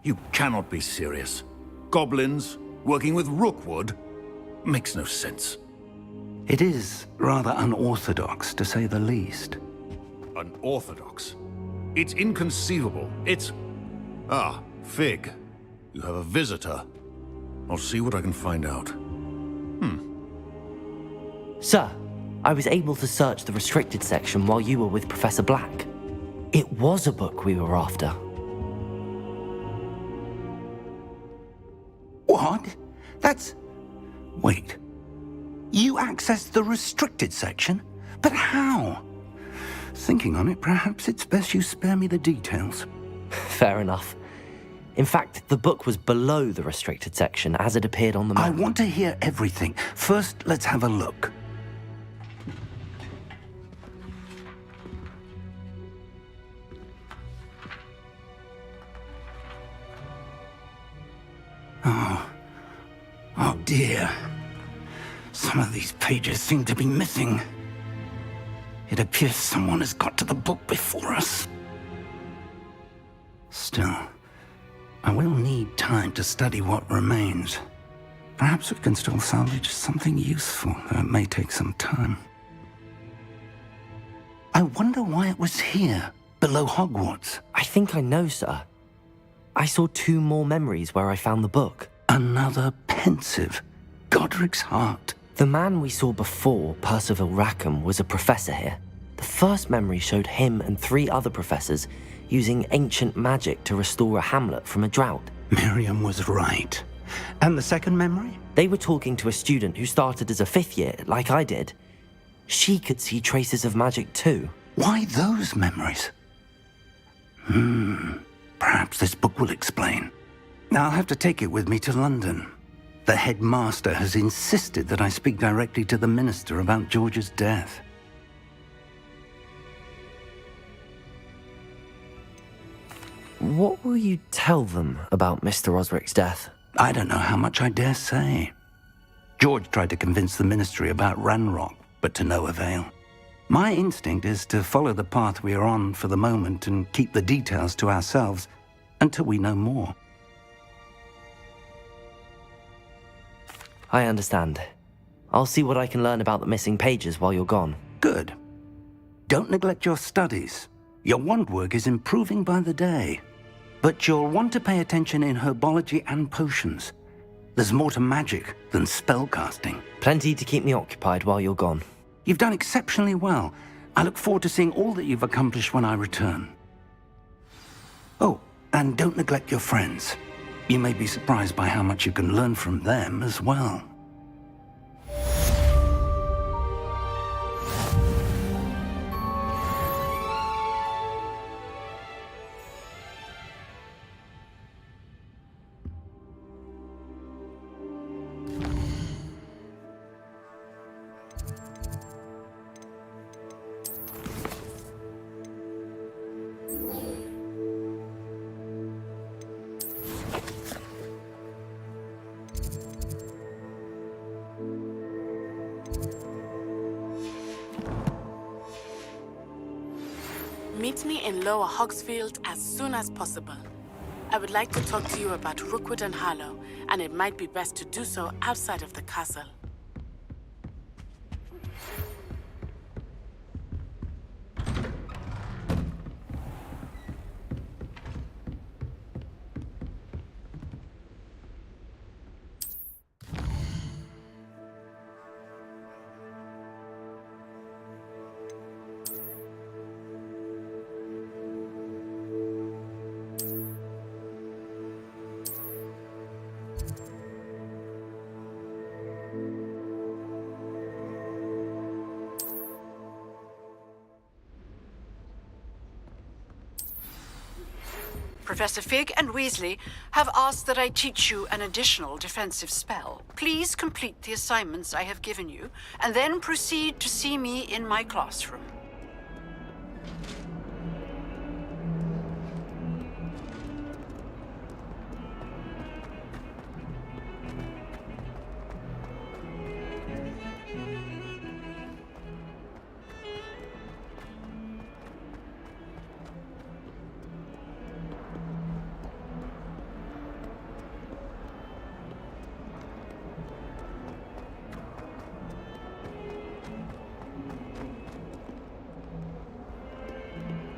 You cannot be serious. Goblins working with Rookwood? Makes no sense. It is rather unorthodox, to say the least. Unorthodox? It's inconceivable. It's... Ah, Fig. You have a visitor. I'll see what I can find out. Sir, I was able to search the restricted section while you were with Professor Black. It was a book we were after. What? That's... Wait. You accessed the restricted section? But how? Thinking on it, perhaps it's best you spare me the details. Fair enough. In fact, the book was below the restricted section as it appeared on the map. I want to hear everything. First, let's have a look. Oh dear. Some of these pages seem to be missing. It appears someone has got to the book before us. Still, I will need time to study what remains. Perhaps we can still salvage something useful, though it may take some time. I wonder why it was here, below Hogwarts. I think I know, sir. I saw 2 more memories where I found the book. Another pensive. Godric's heart. The man we saw before, Percival Rackham, was a professor here. The first memory showed him and 3 other professors using ancient magic to restore a hamlet from a drought. Miriam was right. And the second memory? They were talking to a student who started as a 5th year, like I did. She could see traces of magic too. Why those memories? Perhaps this book will explain. Now I'll have to take it with me to London. The headmaster has insisted that I speak directly to the minister about George's death. What will you tell them about Mr. Osric's death? I don't know how much I dare say. George tried to convince the ministry about Ranrock, but to no avail. My instinct is to follow the path we are on for the moment and keep the details to ourselves until we know more. I understand. I'll see what I can learn about the missing pages while you're gone. Good. Don't neglect your studies. Your wand work is improving by the day. But you'll want to pay attention in herbology and potions. There's more to magic than spellcasting. Plenty to keep me occupied while you're gone. You've done exceptionally well. I look forward to seeing all that you've accomplished when I return. Oh, and don't neglect your friends. You may be surprised by how much you can learn from them as well. Meet me in Lower Hogsfield as soon as possible. I would like to talk to you about Rookwood and Harlow, and it might be best to do so outside of the castle. Professor Fig and Weasley have asked that I teach you an additional defensive spell. Please complete the assignments I have given you, and then proceed to see me in my classroom.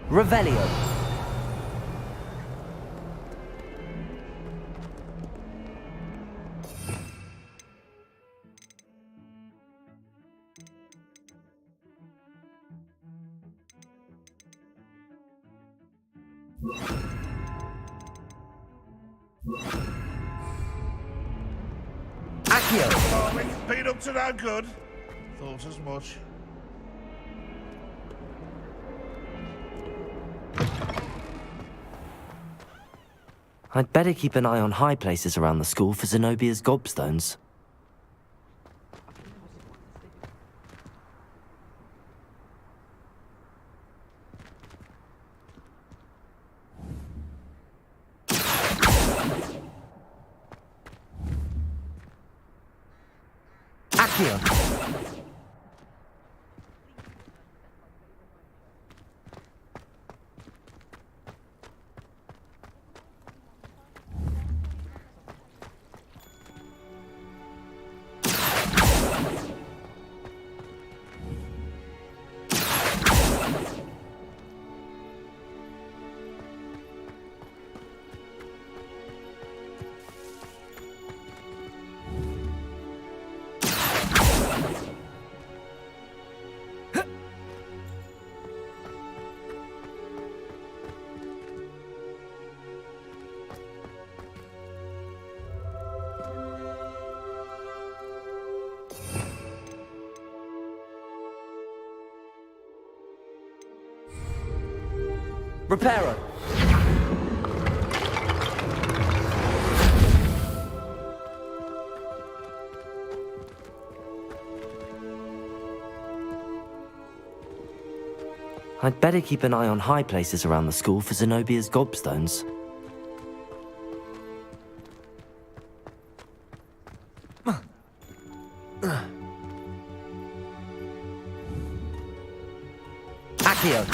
Revelio. Accio. Darling, been up to no good. Thought as much. I'd better keep an eye on high places around the school for Zenobia's gobstones. Accio. Reparo. I'd better keep an eye on high places around the school for Zenobia's gobstones. Accio.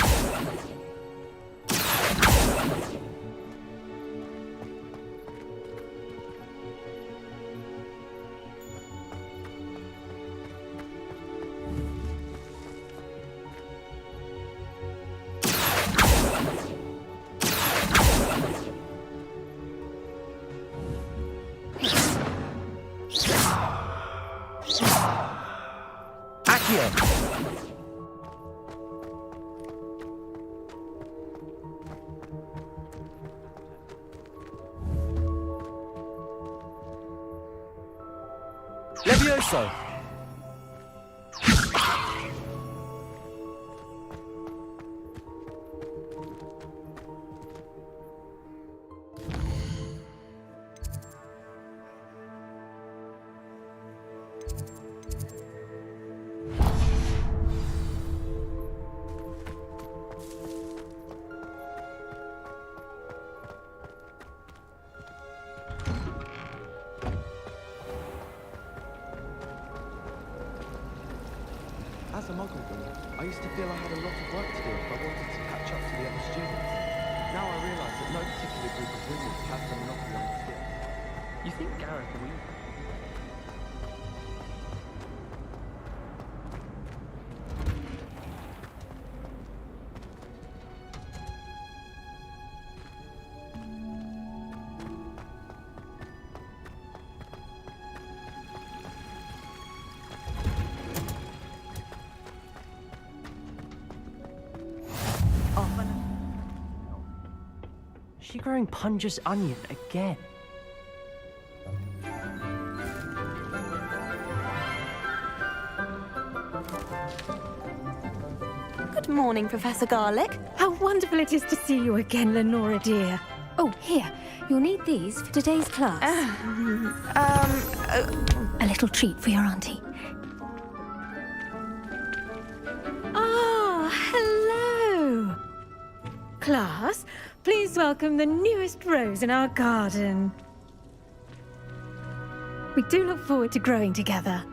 Levioso! As a Muggle boy, I used to feel I had a lot of work to do if I wanted to catch up to the other students. Now I realise that no particular group of wizards has the monopoly on skills. You think Gareth will? Is she growing Punja's onion again? Good morning, Professor Garlick. How wonderful it is to see you again, Lenora dear. Oh, here. You'll need these for today's class. A little treat for your auntie. Ah, hello. Class, please welcome the newest rose in our garden. We do look forward to growing together.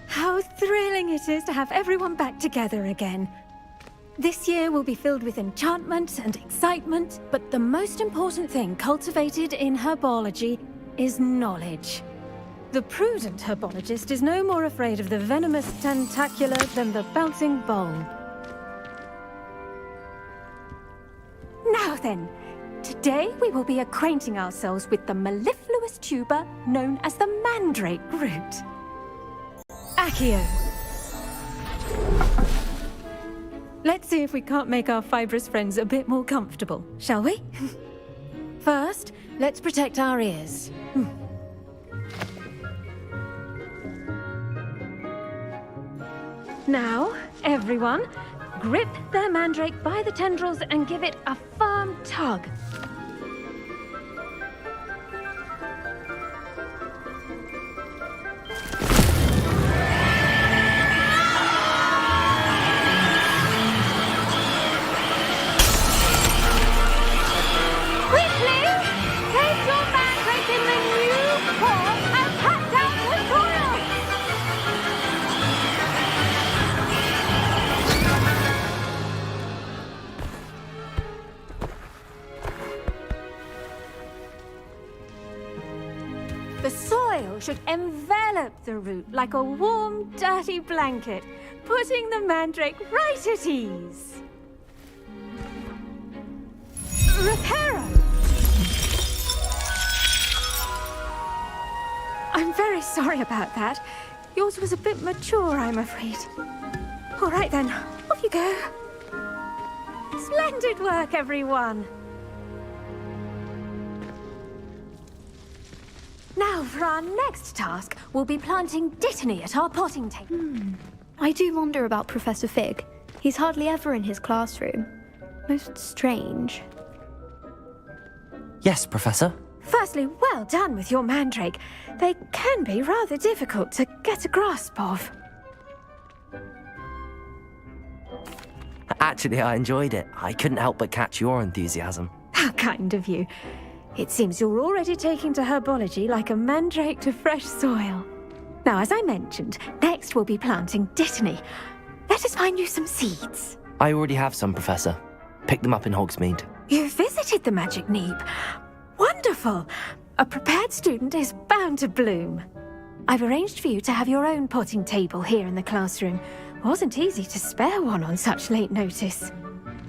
How thrilling it is to have everyone back together again. This year will be filled with enchantment and excitement, but the most important thing cultivated in herbology is knowledge. The prudent herbologist is no more afraid of the venomous tentacular than the bouncing bulb. Now then, today we will be acquainting ourselves with the mellifluous tuber known as the mandrake root. Accio. Let's see if we can't make our fibrous friends a bit more comfortable, shall we? First, let's protect our ears. Now, everyone, grip their mandrake by the tendrils and give it a firm tug. Quickly, take your mandrake in the new form and cut down the soil! The soil should envelop the root like a warm, dirty blanket, putting the mandrake right at ease. Reparo! I'm very sorry about that. Yours was a bit mature, I'm afraid. All right then, off you go. Splendid work, everyone. Now, for our next task, we'll be planting Dittany at our potting table. I do wonder about Professor Fig. He's hardly ever in his classroom. Most strange. Yes, Professor. Firstly, well done with your mandrake. They can be rather difficult to get a grasp of. Actually, I enjoyed it. I couldn't help but catch your enthusiasm. How kind of you. It seems you're already taking to herbology like a mandrake to fresh soil. Now, as I mentioned, next we'll be planting Dittany. Let us find you some seeds. I already have some, Professor. Picked them up in Hogsmeade. You visited the Magic Neep. Wonderful. A prepared student is bound to bloom. I've arranged for you to have your own potting table here in the classroom. Wasn't easy to spare one on such late notice.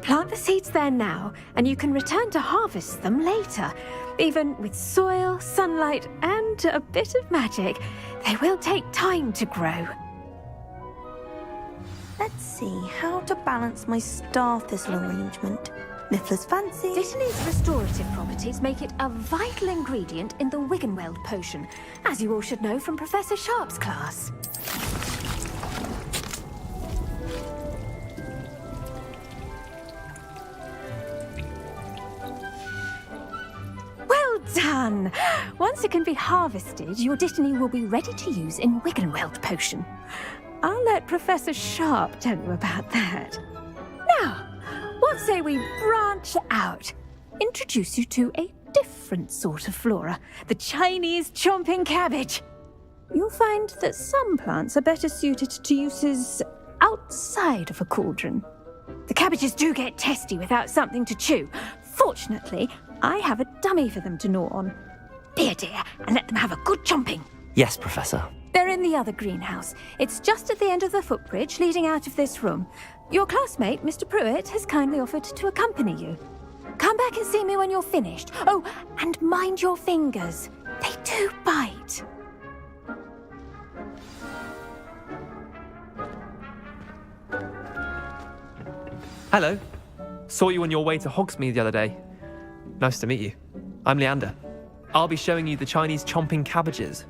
Plant the seeds there now, and you can return to harvest them later. Even with soil, sunlight, and a bit of magic, they will take time to grow. Let's see how to balance my star thistle arrangement. Niffler's fancy. Dittany's restorative properties make it a vital ingredient in the Wiggenweld potion, as you all should know from Professor Sharp's class. Well done! Once it can be harvested, your Dittany will be ready to use in Wiggenweld potion. I'll let Professor Sharp tell you about that. Now, what say we branch out? Introduce you to a different sort of flora, the Chinese chomping cabbage. You'll find that some plants are better suited to uses outside of a cauldron. The cabbages do get testy without something to chew. Fortunately, I have a dummy for them to gnaw on. Be a dear and let them have a good chomping. Yes, Professor. They're in the other greenhouse. It's just at the end of the footbridge leading out of this room. Your classmate, Mr. Pruitt, has kindly offered to accompany you. Come back and see me when you're finished. Oh, and mind your fingers. They do bite. Hello. Saw you on your way to Hogsmeade the other day. Nice to meet you. I'm Leander. I'll be showing you the Chinese chomping cabbages.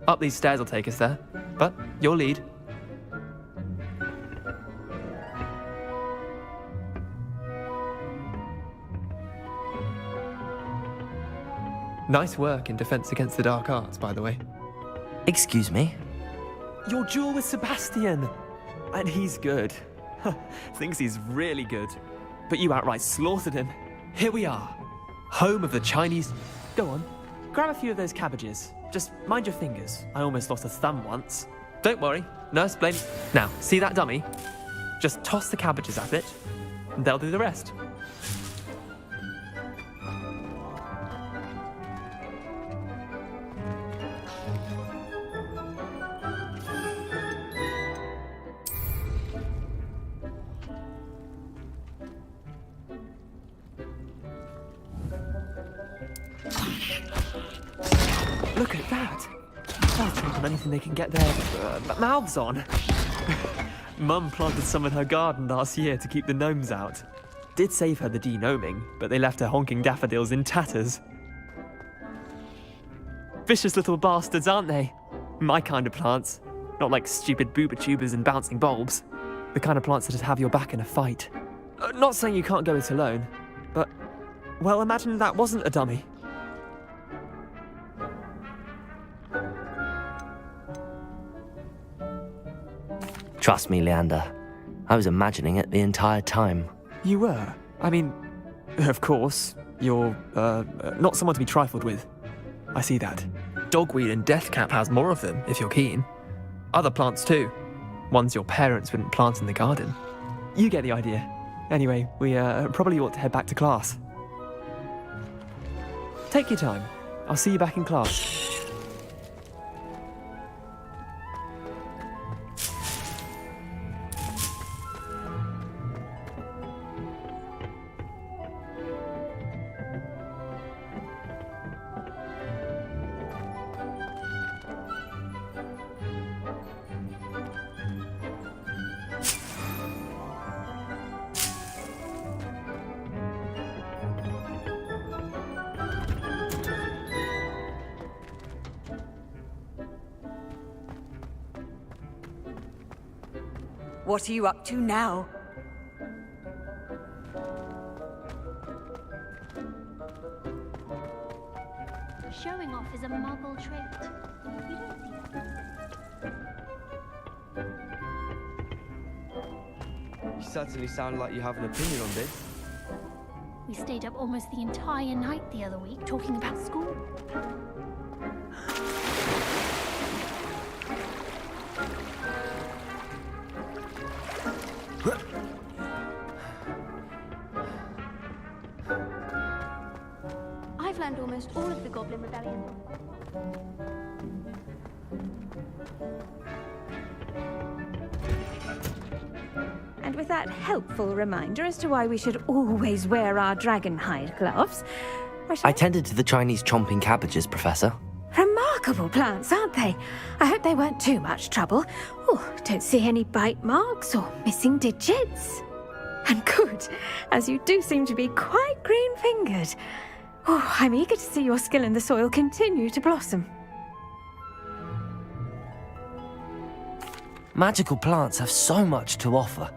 Up these stairs will take us there, but your lead. Nice work in Defense Against the Dark Arts, by the way. Excuse me? Your duel with Sebastian! And he's good. Thinks he's really good. But you outright slaughtered him. Here we are. Home of the Chinese... Go on. Grab a few of those cabbages. Just mind your fingers. I almost lost a thumb once. Don't worry. Nurse blame... Now, see that dummy? Just toss the cabbages at it, and they'll do the rest. Look at that. They'll trip on anything they can get their mouths on. Mum planted some in her garden last year to keep the gnomes out. Did save her the de-gnoming, but they left her honking daffodils in tatters. Vicious little bastards, aren't they? My kind of plants. Not like stupid booba tubers and bouncing bulbs. The kind of plants that'd have your back in a fight. Not saying you can't go it alone, but, well, imagine that wasn't a dummy. Trust me, Leander. I was imagining it the entire time. You were? I mean, of course, you're, not someone to be trifled with. I see that. Dogweed and deathcap has more of them, if you're keen. Other plants too. Ones your parents wouldn't plant in the garden. You get the idea. Anyway, we probably ought to head back to class. Take your time. I'll see you back in class. What are you up to now? Showing off is a muggle trait. You don't see that. You certainly sound like you have an opinion on this. We stayed up almost the entire night the other week talking about school. I've learned almost all of the Goblin Rebellion. And with that helpful reminder as to why we should always wear our dragon hide gloves, I tended to the Chinese chomping cabbages, Professor. Remarkable plants, aren't they? I hope they weren't too much trouble. Oh, don't see any bite marks or missing digits. And good, as you do seem to be quite green-fingered. Oh, I'm eager to see your skill in the soil continue to blossom. Magical plants have so much to offer.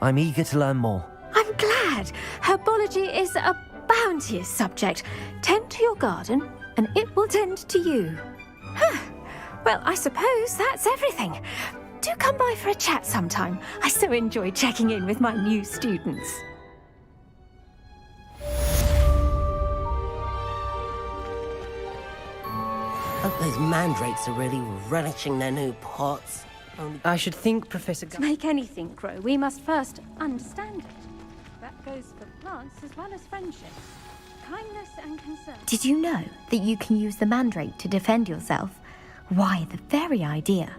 I'm eager to learn more. I'm glad. Herbology is a bounteous subject. Tend to your garden, and it will tend to you. Huh. Well, I suppose that's everything. Do come by for a chat sometime. I so enjoy checking in with my new students. Hope those mandrakes are really relishing their new pots. I should think, Professor... To make anything grow, we must first understand it. That goes for plants as well as friendship. Kindness and concern. Did you know that you can use the mandrake to defend yourself? Why, the very idea.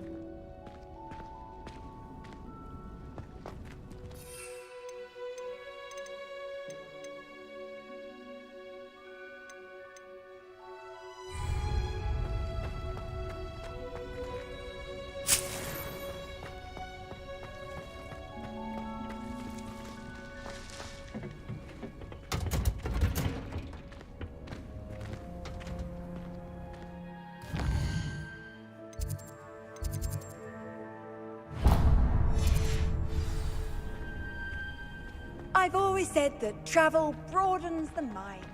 I've always said that travel broadens the mind.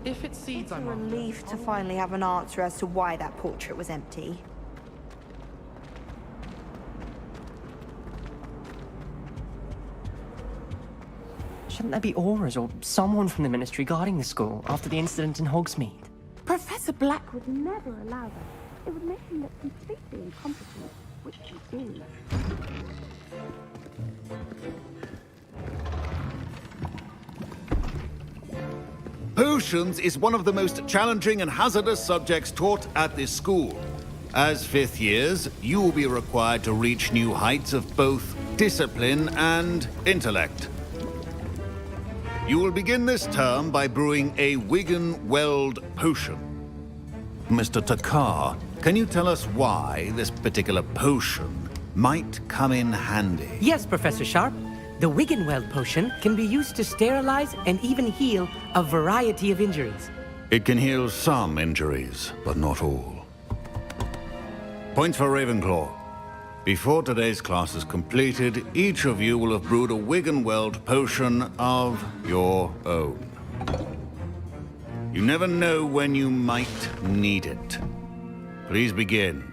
If it seeds, It's a relief to finally have an answer as to why that portrait was empty. Shouldn't there be auras or someone from the Ministry guarding the school after the incident in Hogsmeade? Professor Black would never allow that. It would make him look completely incompetent, which he do. Potions is one of the most challenging and hazardous subjects taught at this school. As fifth years, you will be required to reach new heights of both discipline and intellect. You will begin this term by brewing a Wigan-Weld potion. Mr. Takar, can you tell us why this particular potion might come in handy? Yes, Professor Sharp. The Wigan-Weld potion can be used to sterilize and even heal a variety of injuries. It can heal some injuries, but not all. Points for Ravenclaw. Before today's class is completed, each of you will have brewed a Wigan-Weld potion of your own. You never know when you might need it. Please begin.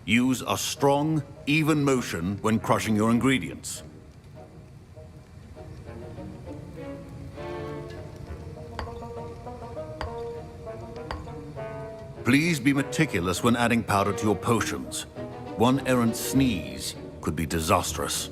Use a strong, even motion when crushing your ingredients. Please be meticulous when adding powder to your potions. One errant sneeze could be disastrous.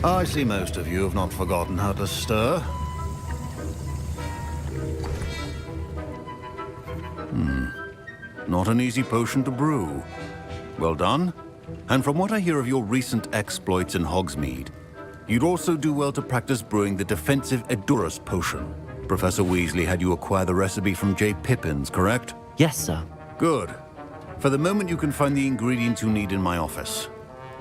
I see most of you have not forgotten how to stir. Not an easy potion to brew. Well done. And from what I hear of your recent exploits in Hogsmeade, you'd also do well to practice brewing the defensive Edurus potion. Professor Weasley had you acquire the recipe from J. Pippins, correct? Yes, sir. Good. For the moment, you can find the ingredients you need in my office.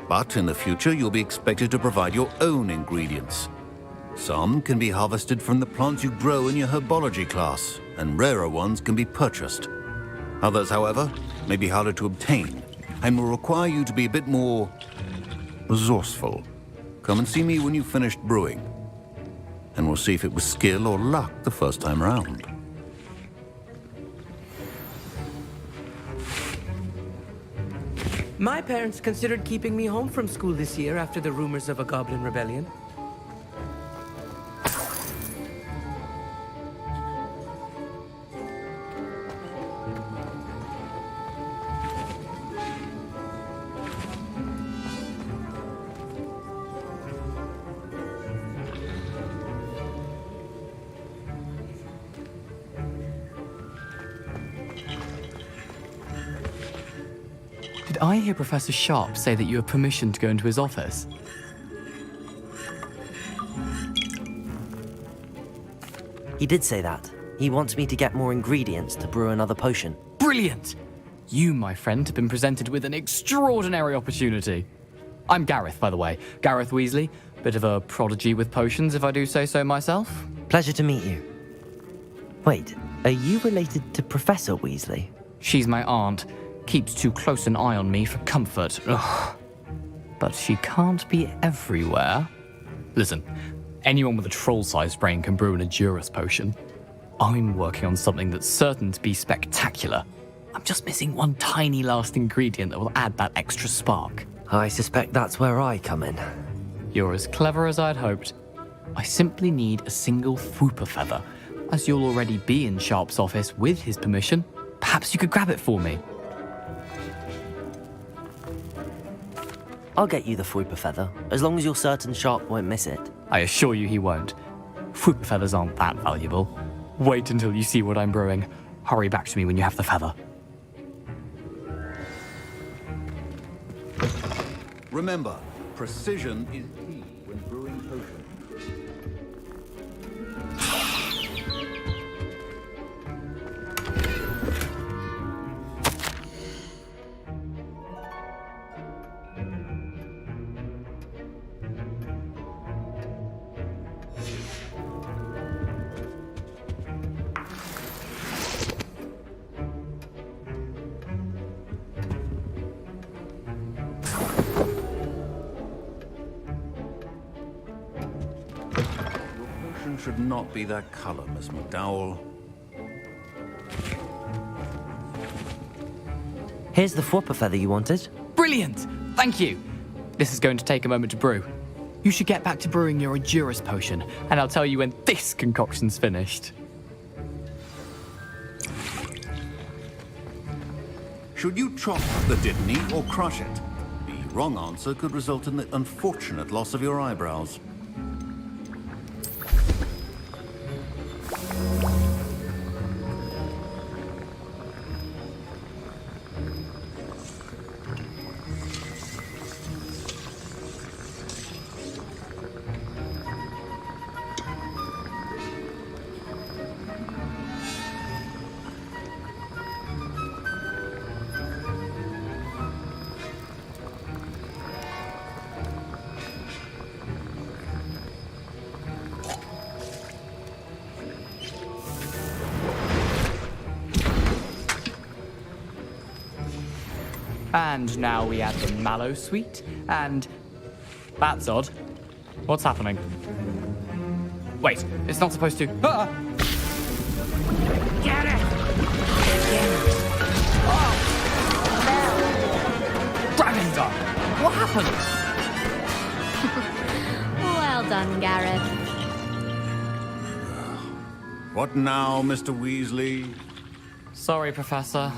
But in the future, you'll be expected to provide your own ingredients. Some can be harvested from the plants you grow in your herbology class, and rarer ones can be purchased. Others, however, may be harder to obtain, and will require you to be a bit more resourceful. Come and see me when you've finished brewing, and we'll see if it was skill or luck the first time round. My parents considered keeping me home from school this year after the rumors of a goblin rebellion. Did I hear Professor Sharp say that you have permission to go into his office? He did say that. He wants me to get more ingredients to brew another potion. Brilliant! You, my friend, have been presented with an extraordinary opportunity. I'm Gareth, by the way. Gareth Weasley. Bit of a prodigy with potions, if I do say so myself. Pleasure to meet you. Wait, are you related to Professor Weasley? She's my aunt. Keeps too close an eye on me for comfort. Ugh. But she can't be everywhere. Listen, anyone with a troll-sized brain can brew an Edurus potion. I'm working on something that's certain to be spectacular. I'm just missing one tiny last ingredient that will add that extra spark. I suspect that's where I come in. You're as clever as I'd hoped. I simply need a single Fwooper feather. As you'll already be in Sharp's office with his permission, perhaps you could grab it for me. I'll get you the Fwooper feather, as long as you're certain Sharp won't miss it. I assure you he won't. Fwooper feathers aren't that valuable. Wait until you see what I'm brewing. Hurry back to me when you have the feather. Remember, precision is key when brewing potions. potion should not be that color, Miss McDowell. Here's the Fwopper feather you wanted. Brilliant! Thank you! This is going to take a moment to brew. You should get back to brewing your Endurus potion, and I'll tell you when this concoction's finished. Should you chop the Dittany or crush it? The wrong answer could result in the unfortunate loss of your eyebrows. And now we add the mallow sweet, and... That's odd. What's happening? Wait, it's not supposed to... Ah! Get it! Dragon's what happened? Well done, Gareth. What now, Mr. Weasley? Sorry, Professor.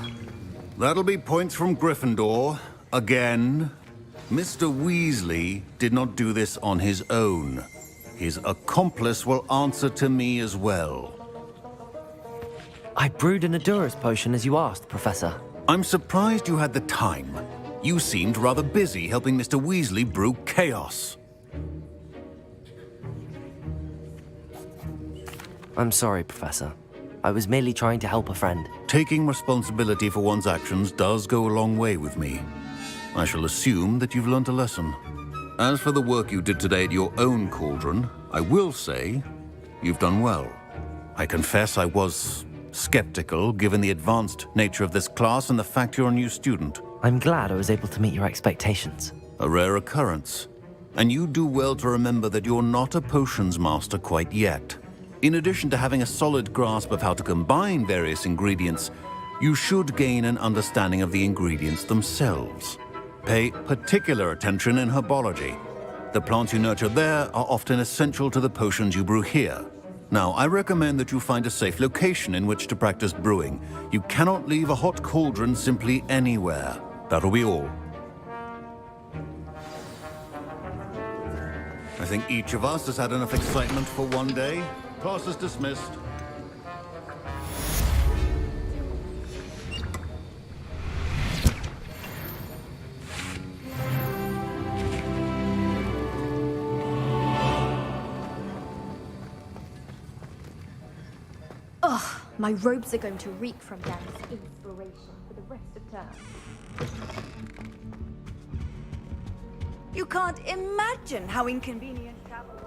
That'll be points from Gryffindor. Again. Mr. Weasley did not do this on his own. His accomplice will answer to me as well. I brewed an Endurus potion as you asked, Professor. I'm surprised you had the time. You seemed rather busy helping Mr. Weasley brew chaos. I'm sorry, Professor. I was merely trying to help a friend. Taking responsibility for one's actions does go a long way with me. I shall assume that you've learnt a lesson. As for the work you did today at your own cauldron, I will say you've done well. I confess I was skeptical given the advanced nature of this class and the fact you're a new student. I'm glad I was able to meet your expectations. A rare occurrence. And you do well to remember that you're not a potions master quite yet. In addition to having a solid grasp of how to combine various ingredients, you should gain an understanding of the ingredients themselves. Pay particular attention in herbology. The plants you nurture there are often essential to the potions you brew here. Now, I recommend that you find a safe location in which to practice brewing. You cannot leave a hot cauldron simply anywhere. That'll be all. I think each of us has had enough excitement for one day. Class is dismissed. Ugh, my robes are going to reek from Dan's inspiration for the rest of term. You can't imagine how inconvenient travel was.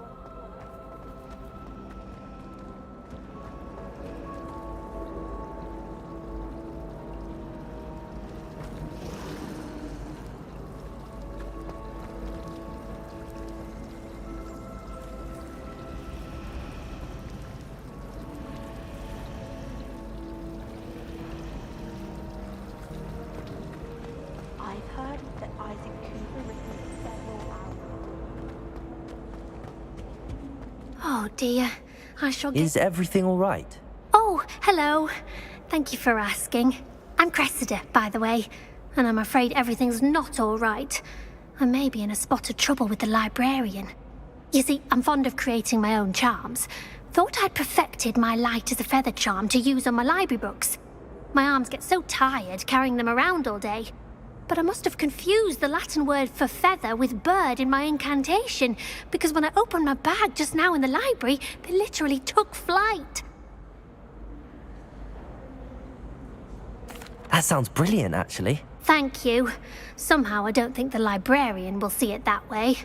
Oh dear, I shall get... Is everything all right? Oh, hello. Thank you for asking. I'm Cressida, by the way, and I'm afraid everything's not all right. I may be in a spot of trouble with the librarian. You see, I'm fond of creating my own charms. Thought I'd perfected my light as a feather charm to use on my library books. My arms get so tired carrying them around all day. But I must have confused the Latin word for feather with bird in my incantation, because when I opened my bag just now in the library, they literally took flight. That sounds brilliant, actually. Thank you. Somehow I don't think the librarian will see it that way.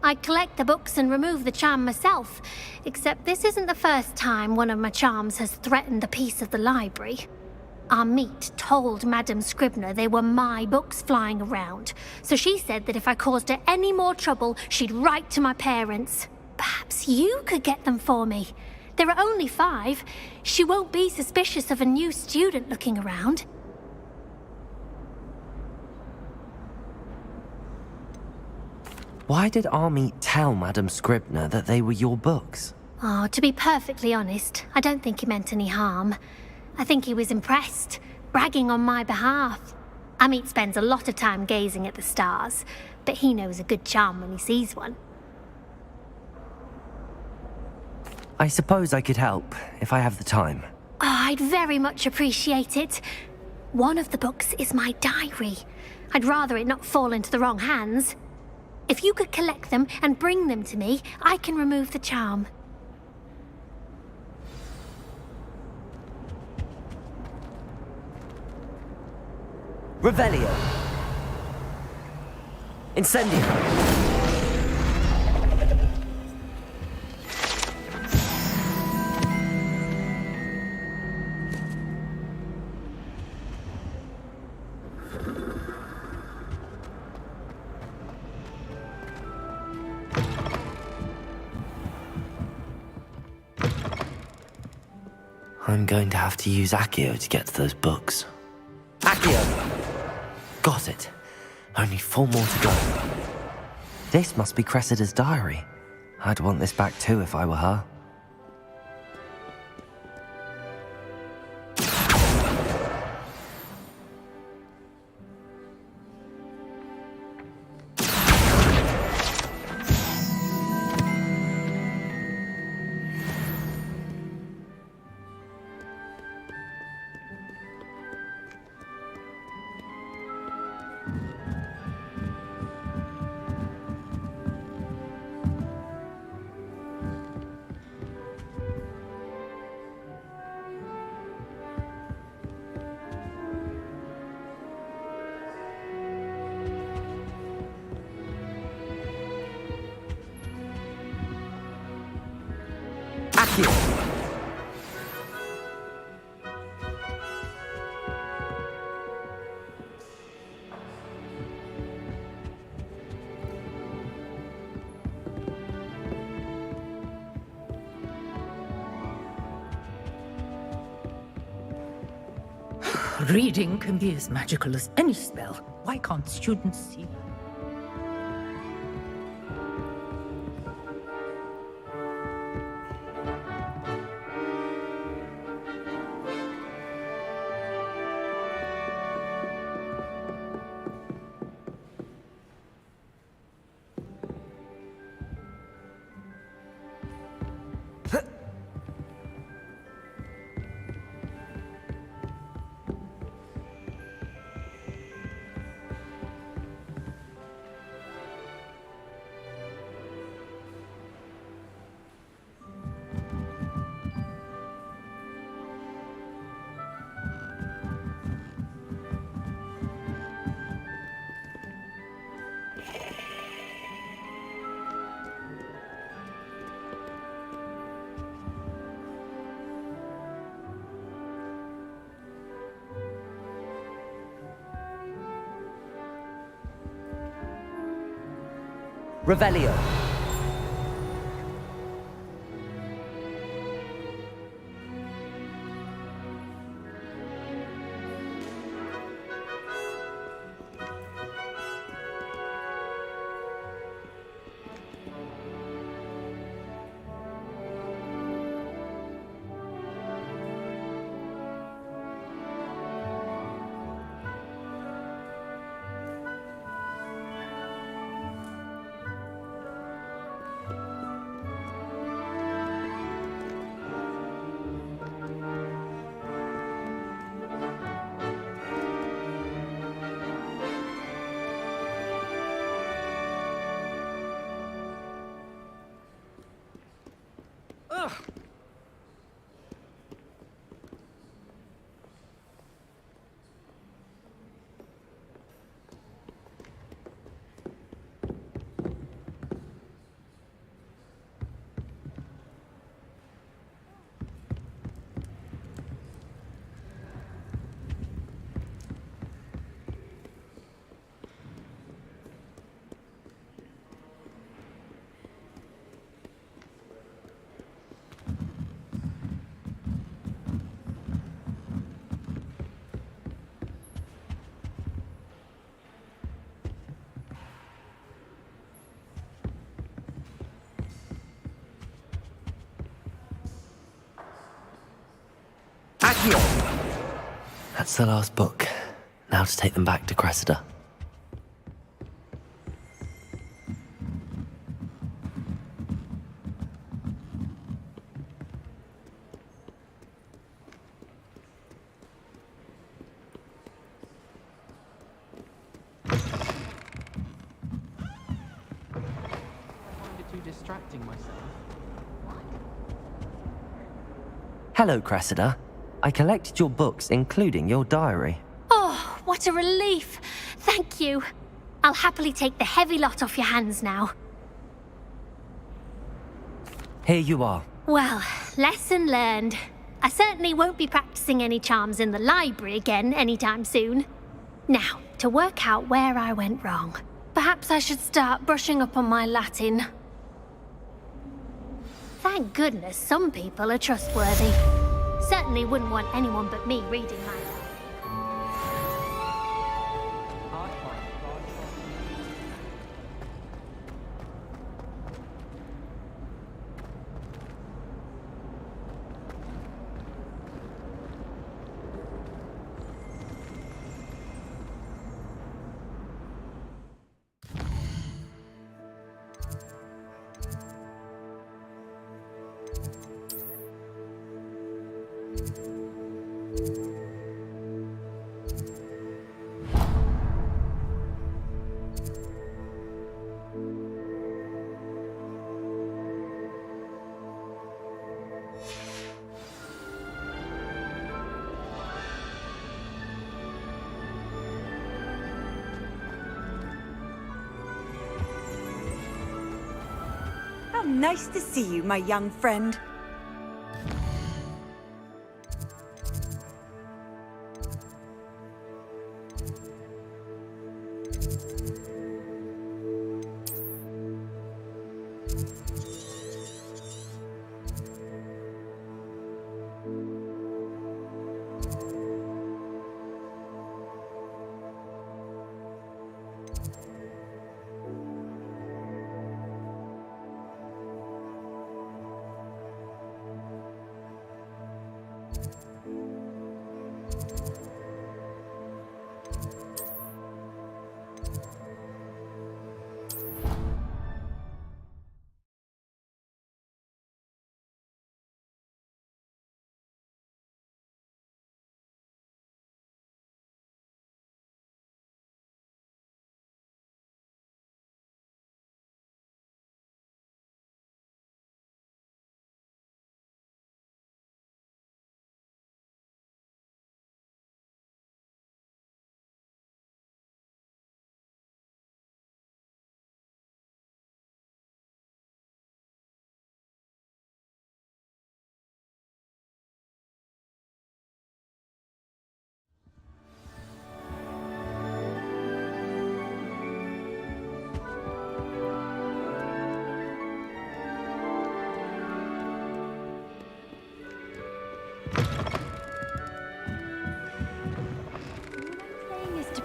I collect the books and remove the charm myself, except this isn't the first time one of my charms has threatened the peace of the library. Our meet told Madame Scribner they were my books flying around, so she said that if I caused her any more trouble, she'd write to my parents. perhaps you could get them for me. There are only 5. She won't be suspicious of a new student looking around. Why did Army tell Madam Scribner that they were your books? Oh, to be perfectly honest, I don't think he meant any harm. I think he was impressed, bragging on my behalf. Amit spends a lot of time gazing at the stars, but he knows a good charm when he sees one. I suppose I could help, if I have the time. Oh, I'd very much appreciate it. One of the books is my diary. I'd rather it not fall into the wrong hands. If you could collect them and bring them to me, I can remove the charm. Revelio. Incendio. I'm going to have to use Accio to get to those books. Accio! Got it. Only 4 more to go. This must be Cressida's diary. I'd want this back too if I were her. Accio! Reading can be as magical as any spell. Why can't students see? Revelio. Accio! That's the last book. Now to take them back to Cressida. Too distracting myself. Hello, Cressida. I collected your books, including your diary. Oh, what a relief. Thank you. I'll happily take the heavy lot off your hands now. Here you are. Well, lesson learned. I certainly won't be practicing any charms in the library again anytime soon. Now, to work out where I went wrong. Perhaps I should start brushing up on my Latin. Thank goodness some people are trustworthy. Certainly wouldn't want anyone but me reading my... How nice to see you, my young friend.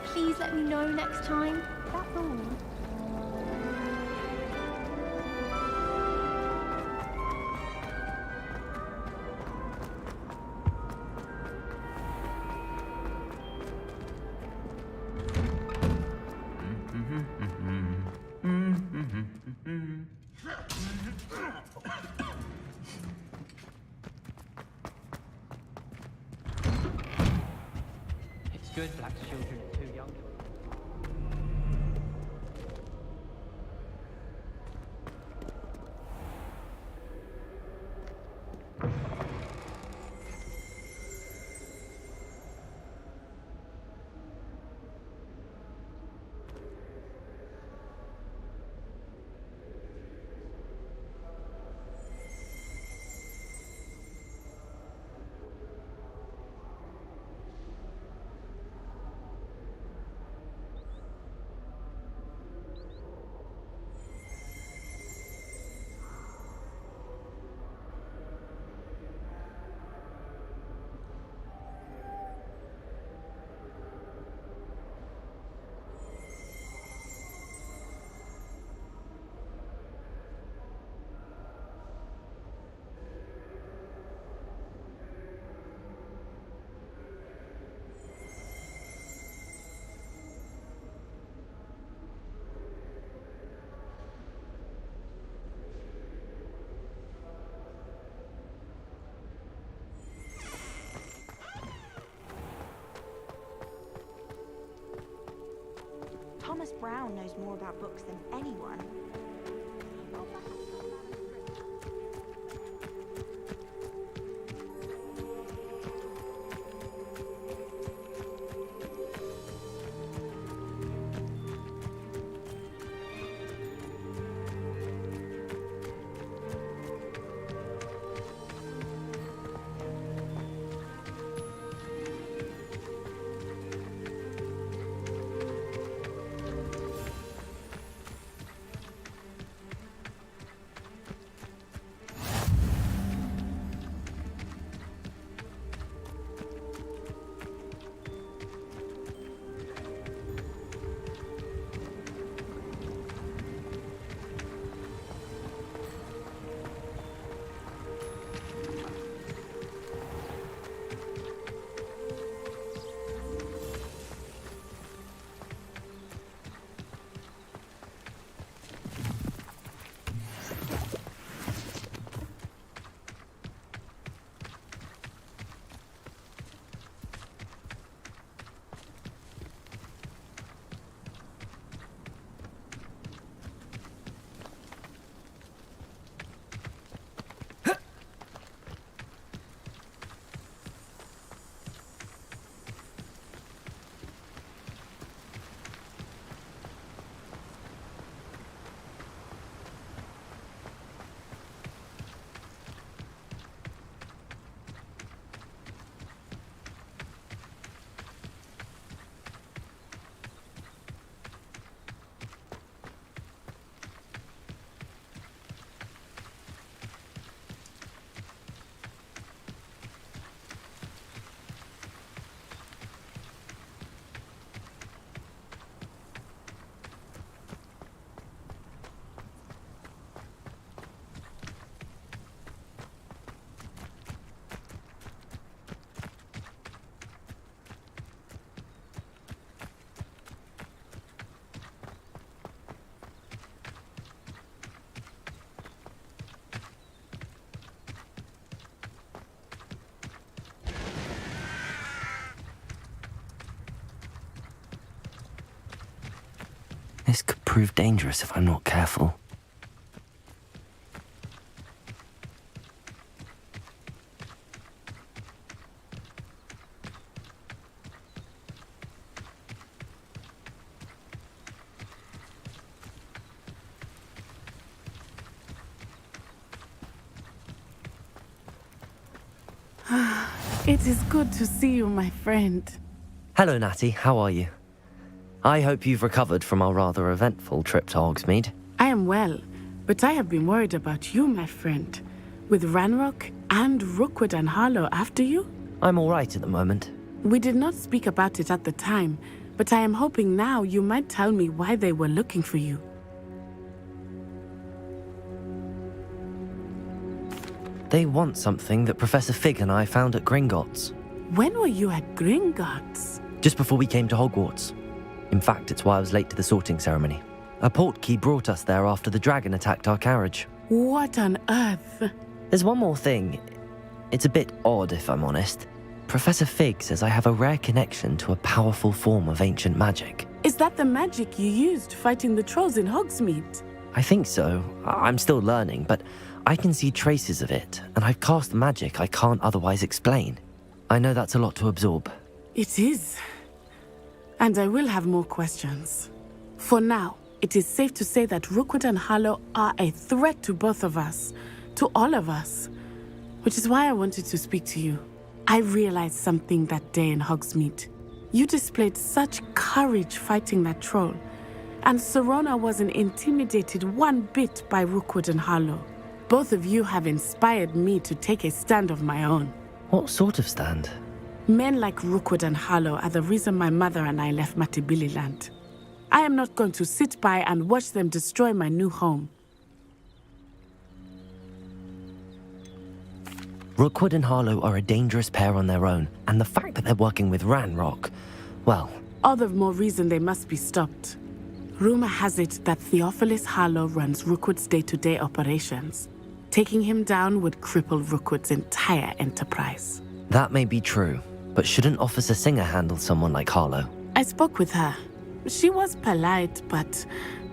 Please let me know next time. That's all. It's good black children are too young. Thomas Brown knows more about books than anyone. This could prove dangerous if I'm not careful. It is good to see you, my friend. Hello, Natty. How are you? I hope you've recovered from our rather eventful trip to Hogsmeade. I am well, but I have been worried about you, my friend. With Ranrock and Rookwood and Harlow after you? I'm all right at the moment. We did not speak about it at the time, but I am hoping now you might tell me why they were looking for you. They want something that Professor Fig and I found at Gringotts. When were you at Gringotts? Just before we came to Hogwarts. In fact, it's why I was late to the sorting ceremony. A portkey brought us there after the dragon attacked our carriage. What on earth? There's one more thing. It's a bit odd, if I'm honest. Professor Fig says I have a rare connection to a powerful form of ancient magic. Is that the magic you used fighting the trolls in Hogsmeade? I think so. I'm still learning, but I can see traces of it, and I've cast magic I can't otherwise explain. I know that's a lot to absorb. It is. And I will have more questions. For now, it is safe to say that Rookwood and Harlow are a threat to both of us, to all of us, which is why I wanted to speak to you. I realized something that day in Hogsmeade. You displayed such courage fighting that troll, and Serona wasn't intimidated one bit by Rookwood and Harlow. Both of you have inspired me to take a stand of my own. What sort of stand? Men like Rookwood and Harlow are the reason my mother and I left Matibili land. I am not going to sit by and watch them destroy my new home. Rookwood and Harlow are a dangerous pair on their own, and the fact that they're working with Ranrock, well... All the more reason they must be stopped. Rumor has it that Theophilus Harlow runs Rookwood's day-to-day operations. Taking him down would cripple Rookwood's entire enterprise. That may be true, but shouldn't Officer Singer handle someone like Harlow? I spoke with her. She was polite, but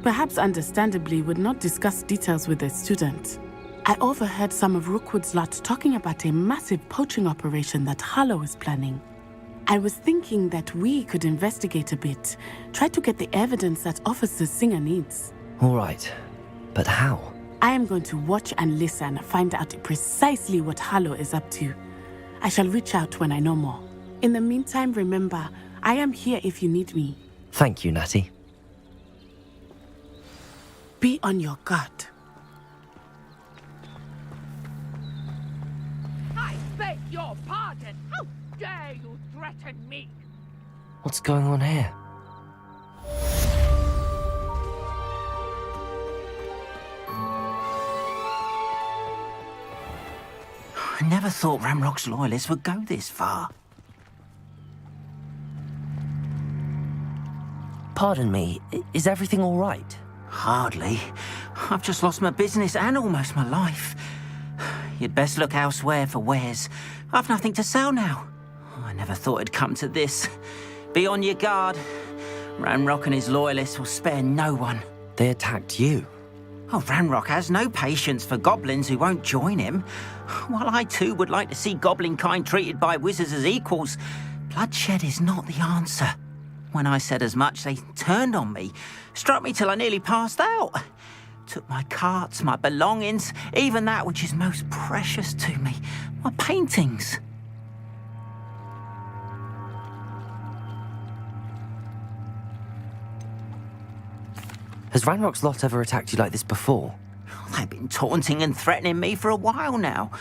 perhaps understandably would not discuss details with a student. I overheard some of Rookwood's lot talking about a massive poaching operation that Harlow is planning. I was thinking that we could investigate a bit, try to get the evidence that Officer Singer needs. All right, but how? I am going to watch and listen, find out precisely what Harlow is up to. I shall reach out when I know more. In the meantime, remember, I am here if you need me. Thank you, Natty. Be on your guard. I beg your pardon. How dare you threaten me? What's going on here? I never thought Ranrock's loyalists would go this far. Pardon me, is everything all right? Hardly. I've just lost my business and almost my life. You'd best look elsewhere for wares. I've nothing to sell now. I never thought it'd come to this. Be on your guard. Ranrock and his loyalists will spare no one. They attacked you? Oh, Ranrock has no patience for goblins who won't join him. While I too would like to see goblin kind treated by wizards as equals, bloodshed is not the answer. When I said as much, they turned on me, struck me till I nearly passed out. Took my carts, my belongings, even that which is most precious to me, my paintings. Has Ranrock's lot ever attacked you like this before? They've been taunting and threatening me for a while now,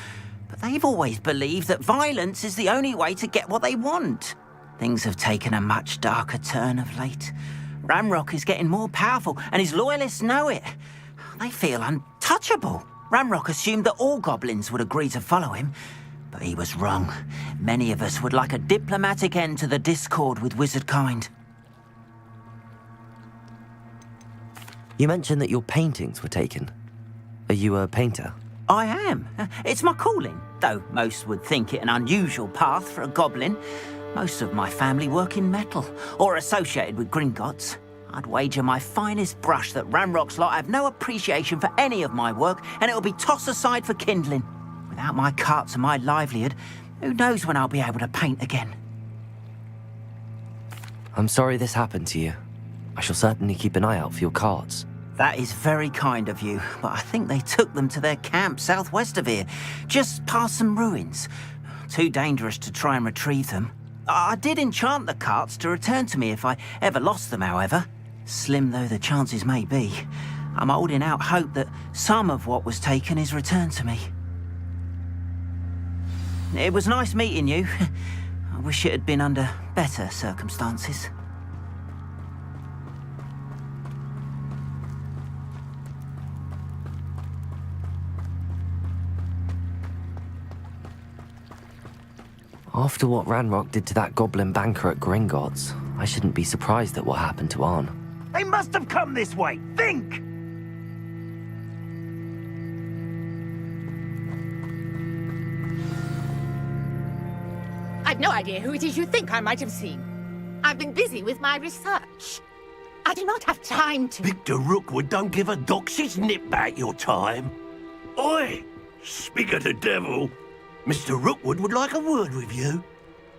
but they've always believed that violence is the only way to get what they want. Things have taken a much darker turn of late. Ranrock is getting more powerful, and his loyalists know it. They feel untouchable. Ranrock assumed that all goblins would agree to follow him, but he was wrong. Many of us would like a diplomatic end to the discord with wizard kind. You mentioned that your paintings were taken. Are you a painter? I am. It's my calling, though most would think it an unusual path for a goblin. Most of my family work in metal, or associated with Gringotts. I'd wager my finest brush that Ranrock's lot have no appreciation for any of my work, and it'll be tossed aside for kindling. Without my carts and my livelihood, who knows when I'll be able to paint again? I'm sorry this happened to you. I shall certainly keep an eye out for your carts. That is very kind of you, but I think they took them to their camp southwest of here, just past some ruins. Too dangerous to try and retrieve them. I did enchant the carts to return to me if I ever lost them, however. Slim though the chances may be, I'm holding out hope that some of what was taken is returned to me. It was nice meeting you. I wish it had been under better circumstances. After what Ranrock did to that goblin banker at Gringotts, I shouldn't be surprised at what happened to Arn. They must have come this way. Think! I've no idea who it is you think I might have seen. I've been busy with my research. I do not have time to... Victor Rookwood don't give a doxy's nip back your time. Oi! Speak of the devil. Mr. Rookwood would like a word with you.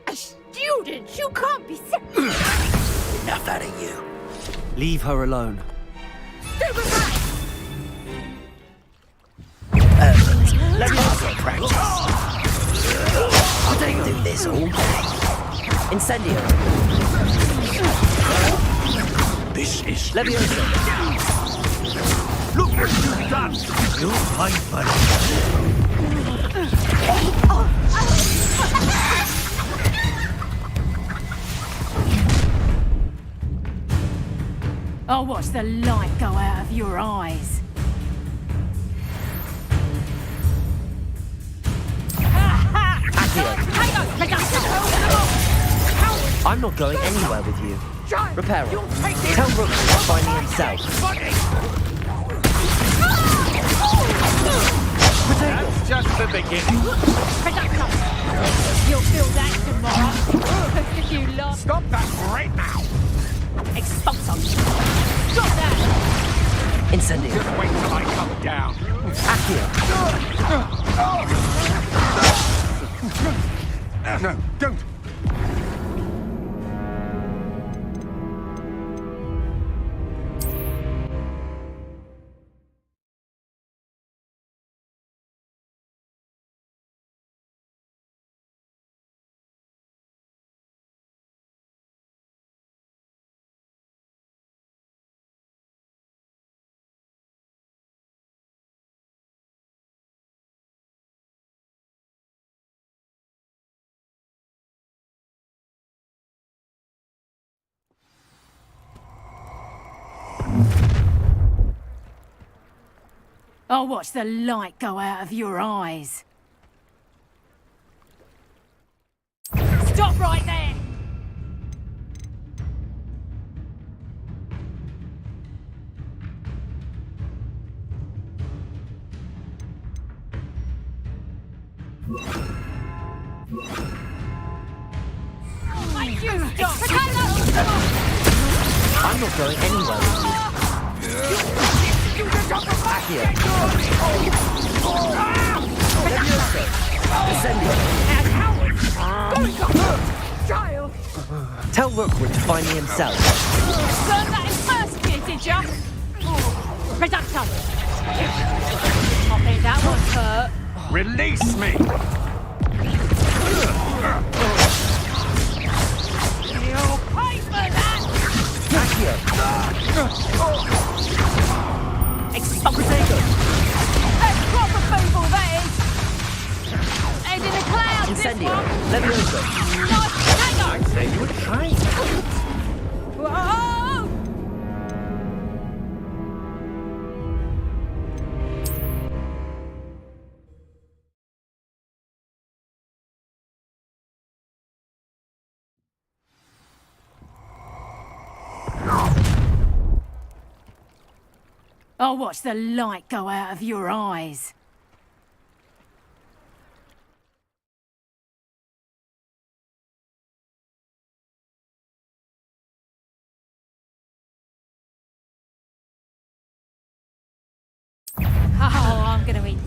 A student? You can't be sick. Enough out of you. Leave her alone. Let me also practice. I don't do this all day. Incendio. This is... Leviosa. Look what you've done. You'll fight, buddy. I'll watch the light go out of your eyes. I'm not going anywhere with you. Reparo, tell Rook to find me himself. That's just the beginning. You'll feel that tomorrow. If you lost. Stop that right now. Expulse Incendio. Just wait till I come down. Accio. No, don't. I'll watch the light go out of your eyes. Stop right there! Make you stop! I'm not going anywhere with you. Accio. Levioso. Incendio. Child! Tell Rookwood to find me himself. Learn that in first gear, did ya? Reduction! I think that was hurt. Release me! You'll pay for that! Accio. Exposego! That's proper feeble, that is! Head in the clouds, Incendio. this one! Levioso. Nice potato! I'd say you were trying. Whoa! I'll watch the light go out of your eyes. Oh, I'm gonna eat.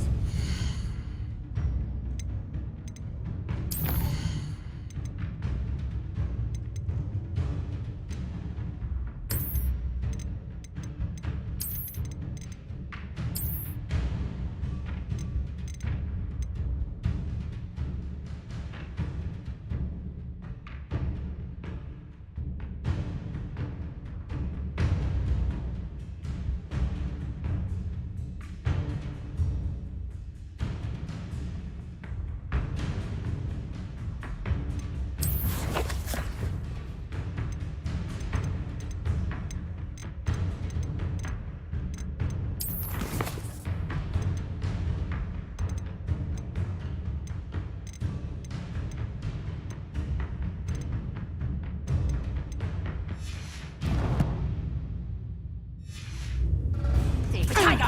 Potato!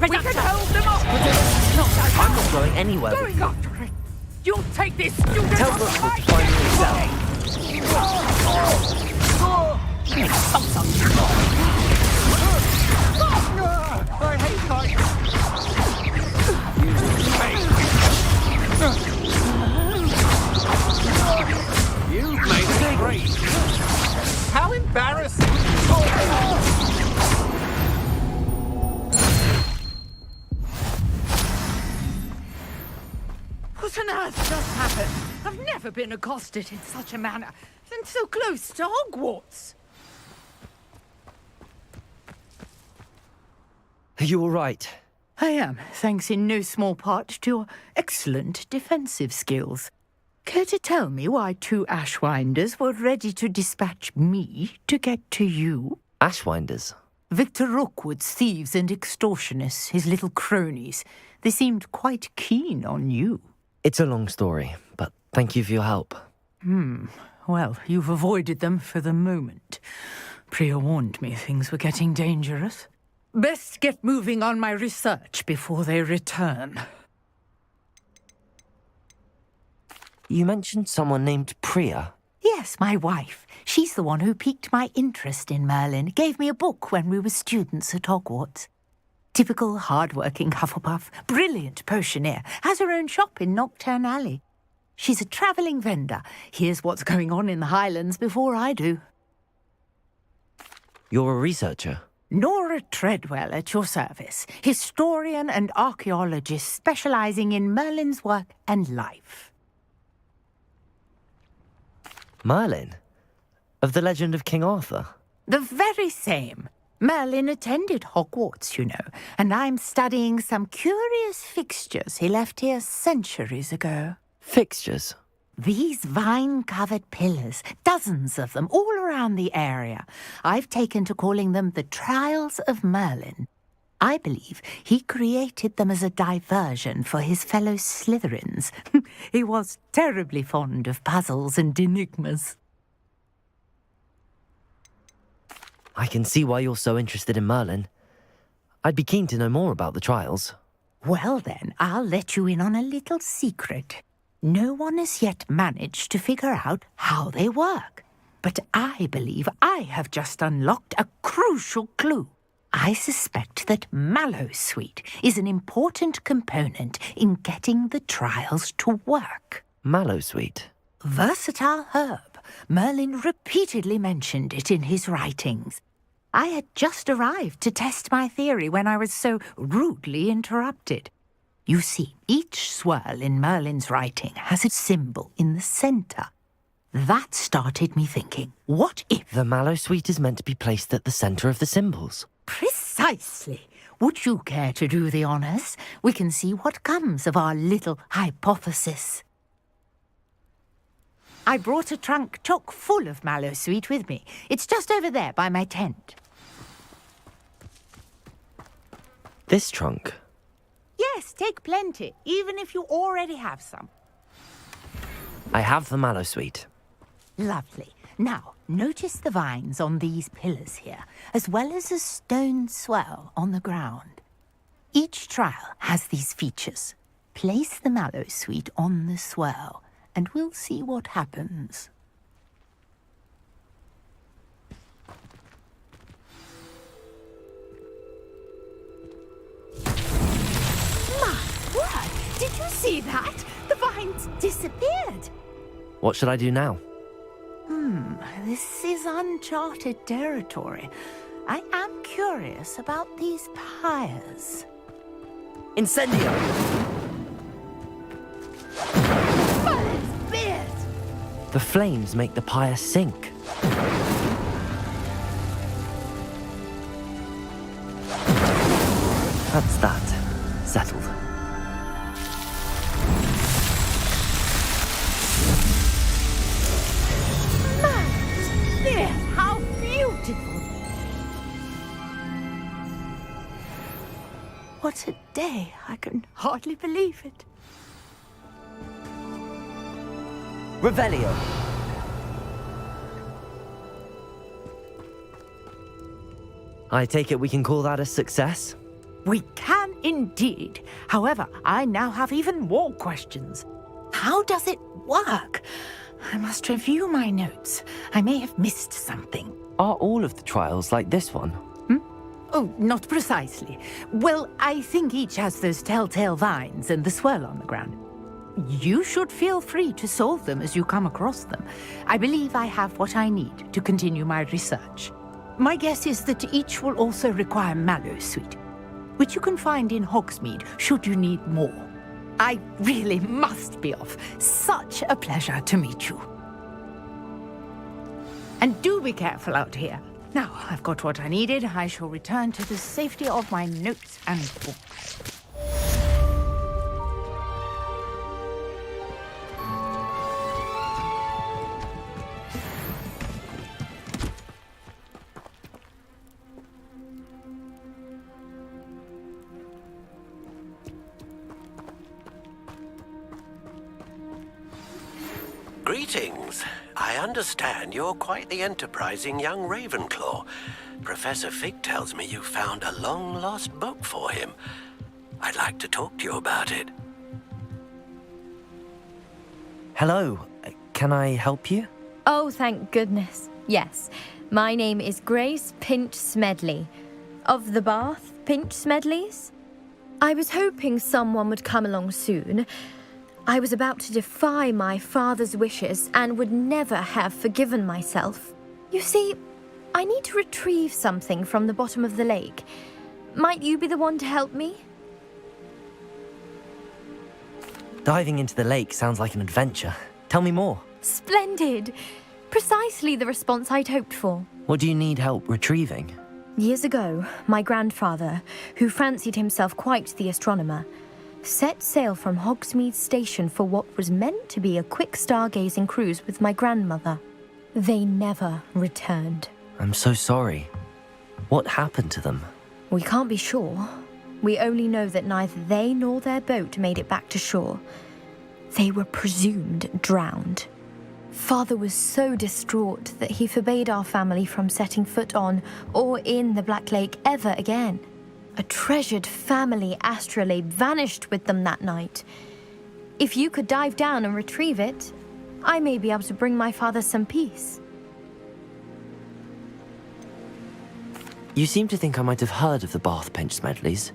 We can hold them off! I'm not going anywhere with Going you. after it! You'll take this student Tell off Rookwood my to find me himself. I hate heights. You've made it great. How embarrassing. What on earth just happened? I've never been accosted in such a manner, and so close to Hogwarts. Are you all right? I am, thanks in no small part to your excellent defensive skills. Care to tell me why two Ashwinders were ready to dispatch me to get to you? Ashwinders? Victor Rookwood's thieves and extortionists, his little cronies. They seemed quite keen on you. It's a long story, but thank you for your help. Well, you've avoided them for the moment. Priya warned me things were getting dangerous. Best get moving on my research before they return. You mentioned someone named Priya. Yes, my wife. She's the one who piqued my interest in Merlin. Gave me a book when we were students at Hogwarts. Typical hard-working Hufflepuff, brilliant potioneer, has her own shop in Nocturne Alley. She's a travelling vendor. Hears what's going on in the Highlands before I do. You're a researcher? Nora Treadwell at your service, historian and archaeologist specialising in Merlin's work and life. Merlin? Of the legend of King Arthur? The very same. Merlin attended Hogwarts, you know, and I'm studying some curious fixtures he left here centuries ago. Fixtures? These vine-covered pillars, dozens of them, all around the area. I've taken to calling them the Trials of Merlin. I believe he created them as a diversion for his fellow Slytherins. He was terribly fond of puzzles and enigmas. I can see why you're so interested in Merlin. I'd be keen to know more about the trials. Well then, I'll let you in on a little secret. No one has yet managed to figure out how they work. But I believe I have just unlocked a crucial clue. I suspect that Mallowsweet is an important component in getting the trials to work. Mallowsweet? Versatile herb. Merlin repeatedly mentioned it in his writings. I had just arrived to test my theory when I was so rudely interrupted. You see, each swirl in Merlin's writing has a symbol in the centre. That started me thinking, what if... The Mallowsweet is meant to be placed at the centre of the symbols. Precisely. Would you care to do the honours? We can see what comes of our little hypothesis. I brought a trunk chock full of Mallowsweet with me. It's just over there by my tent. This trunk? Yes, take plenty, even if you already have some. I have the Mallowsweet. Lovely. Now, notice the vines on these pillars here, as well as a stone swell on the ground. Each trial has these features. Place the Mallowsweet on the swell, and we'll see what happens. My word! Did you see that? The vines disappeared. What should I do now? This is uncharted territory. I am curious about these pyres. Incendio! Merlin's beard! The flames make the pyre sink. That's that. Settled. How beautiful! What a day! I can hardly believe it. Revelio. I take it we can call that a success? We can indeed. However, I now have even more questions. How does it work? I must review my notes. I may have missed something. Are all of the trials like this one? Oh, not precisely. Well, I think each has those telltale vines and the swirl on the ground. You should feel free to solve them as you come across them. I believe I have what I need to continue my research. My guess is that each will also require Mallowsweet, which you can find in Hogsmeade should you need more. I really must be off. Such a pleasure to meet you. And do be careful out here. Now, I've got what I needed. I shall return to the safety of my notes and books. understand you're quite the enterprising young Ravenclaw. Professor Fig tells me you found a long-lost book for him. I'd like to talk to you about it. Hello, can I help you? Oh, thank goodness. Yes, my name is Grace Pinch Smedley, of the Bath Pinch Smedleys. I was hoping someone would come along soon. I was about to defy my father's wishes and would never have forgiven myself. You see, I need to retrieve something from the bottom of the lake. Might you be the one to help me? Diving into the lake sounds like an adventure. Tell me more. Splendid! Precisely the response I'd hoped for. What do you need help retrieving? Years ago, my grandfather, who fancied himself quite the astronomer, set sail from Hogsmeade Station for what was meant to be a quick stargazing cruise with my grandmother. They never returned. I'm so sorry. What happened to them? We can't be sure. We only know that neither they nor their boat made it back to shore. They were presumed drowned. Father was so distraught that he forbade our family from setting foot on or in the Black Lake ever again. A treasured family astrolabe vanished with them that night. If you could dive down and retrieve it, I may be able to bring my father some peace. You seem to think I might have heard of the Bath Pinch Smedleys.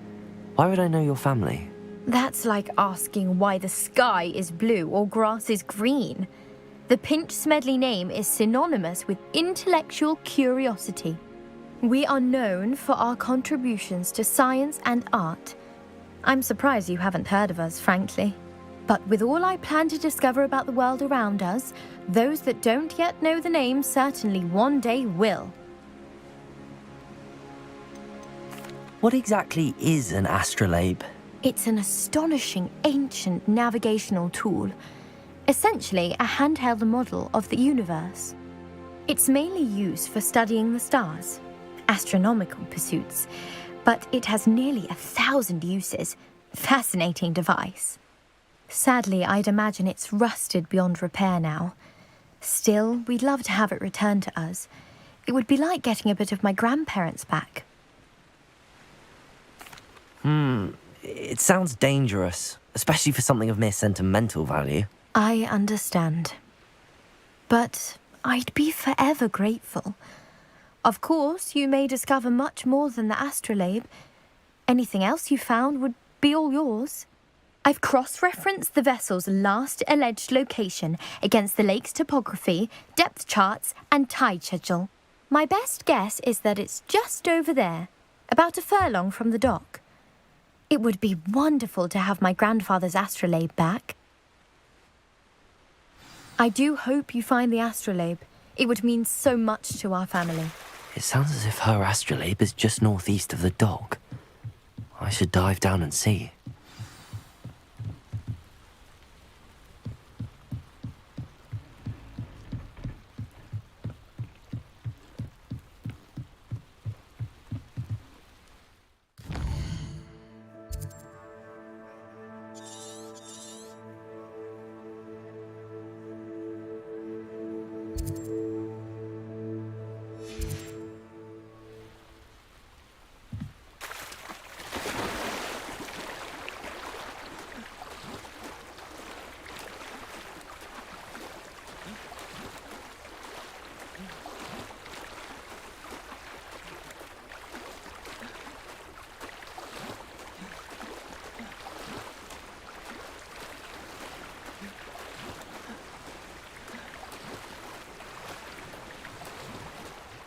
Why would I know your family? That's like asking why the sky is blue or grass is green. The Pinch Smedley name is synonymous with intellectual curiosity. We are known for our contributions to science and art. I'm surprised you haven't heard of us, frankly. But with all I plan to discover about the world around us, those that don't yet know the name certainly one day will. What exactly is an astrolabe? It's an astonishing ancient navigational tool. Essentially a handheld model of the universe. It's mainly used for studying the stars, astronomical pursuits, but it has nearly 1,000 uses. Fascinating device. Sadly, I'd imagine it's rusted beyond repair now. Still, we'd love to have it returned to us. It would be like getting a bit of my grandparents back. It sounds dangerous, especially for something of mere sentimental value. I understand. But I'd be forever grateful. Of course, you may discover much more than the astrolabe. Anything else you found would be all yours. I've cross-referenced the vessel's last alleged location against the lake's topography, depth charts, and tide schedule. My best guess is that it's just over there, about a furlong from the dock. It would be wonderful to have my grandfather's astrolabe back. I do hope you find the astrolabe. It would mean so much to our family. It sounds as if her astrolabe is just northeast of the dock. I should dive down and see.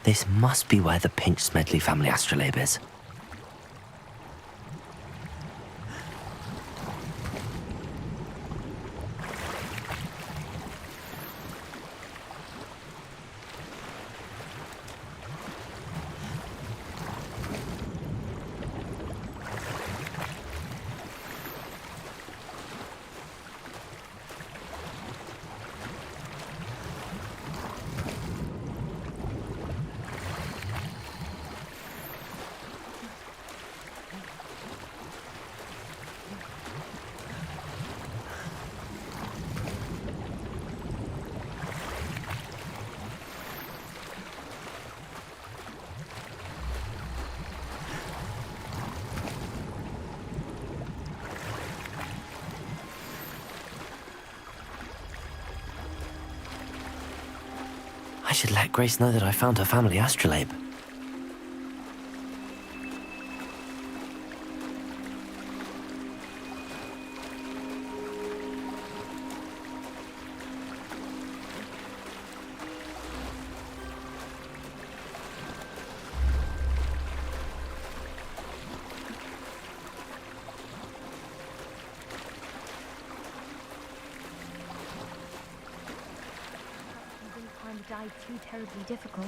This must be where the Pinch Smedley family astrolabe is. should let Grace know that I found her family astrolabe. Dive too terribly difficult.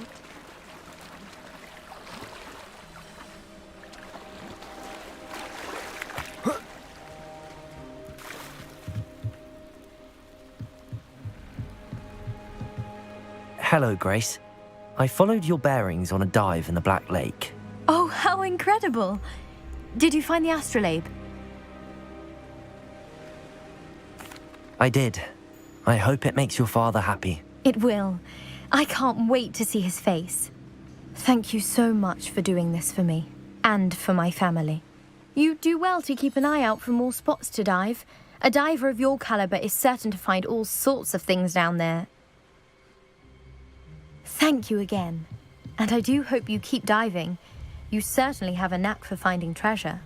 Hello, Grace. I followed your bearings on a dive in the Black Lake. Oh, how incredible! Did you find the astrolabe? I did. I hope it makes your father happy. It will. I can't wait to see his face. Thank you so much for doing this for me, and for my family. You do well to keep an eye out for more spots to dive. A diver of your caliber is certain to find all sorts of things down there. Thank you again. And I do hope you keep diving. You certainly have a knack for finding treasure.